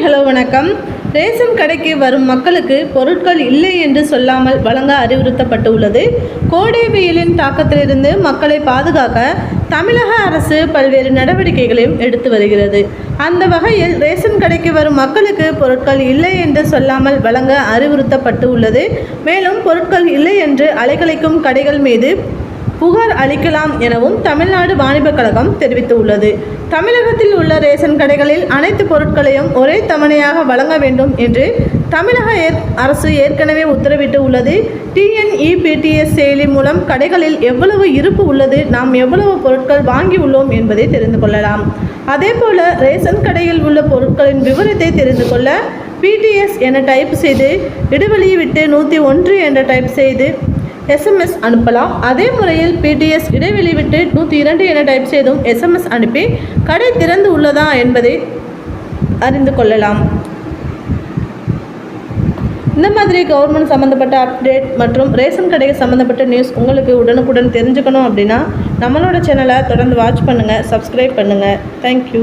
Hello வணக்கம். Ration கடைக்கு வரும் மக்களுக்கு பொருட்கள் இல்லை என்று சொல்லாமல் வழங்க அறிவுறுத்தப்பட்டுள்ளது. கோடை வெயிலின் தாக்கத்திலிருந்து மக்களை பாதுகாக்க தமிழக அரசு பல்வேறு நடவடிக்கைகளையும் எடுத்து வருகிறது. அந்த வகையில் ரேஷன் கடைக்கு வரும் மக்களுக்கு பொருட்கள் இல்லை என்று சொல்லாமல் வழங்க அறிவுறுத்தப்பட்டுள்ளது. மேலும் பொருட்கள் இல்லை என்று அலைக்கழிக்கும் கடைகள் மீது புகார் அளிக்கலாம் எனவும் தமிழ்நாடு வாணிப கழகம் தெரிவித்துள்ளது. தமிழகத்தில் உள்ள ரேஷன் கடைகளில் அனைத்து பொருட்களையும் ஒரே தவணையாக வழங்க வேண்டும் என்று தமிழக அரசு ஏற்கனவே உத்தரவிட்டு உள்ளது. TNEPTS செயலி மூலம் கடைகளில் எவ்வளவு இருப்பு உள்ளது, நாம் எவ்வளவு பொருட்கள் வாங்கி உள்ளோம் என்பதை தெரிந்து கொள்ளலாம். அதேபோல ரேஷன் கடையில் உள்ள பொருட்களின் விவரத்தை தெரிந்து கொள்ள PTS என டைப் செய்து இடைவெளி விட்டு 101 என்ற டைப் செய்து SMS அனுப்பலாம். அதே முறையில் PTS இடைவெளி விட்டு 102 என டைப் செய்தும் SMS அனுப்பி கடை திறந்து உள்ளதா என்பதை அறிந்து கொள்ளலாம். இந்த மாதிரி கவர்மெண்ட் சம்மந்தப்பட்ட அப்டேட் மற்றும் ரேஷன் கடை சம்மந்தப்பட்ட நியூஸ் உங்களுக்கு உடனுக்குடன் தெரிஞ்சுக்கணும் அப்படின்னா நம்மளோட சேனலை தொடர்ந்து வாட்ச் பண்ணுங்கள், சப்ஸ்கிரைப் பண்ணுங்கள். தேங்க்யூ.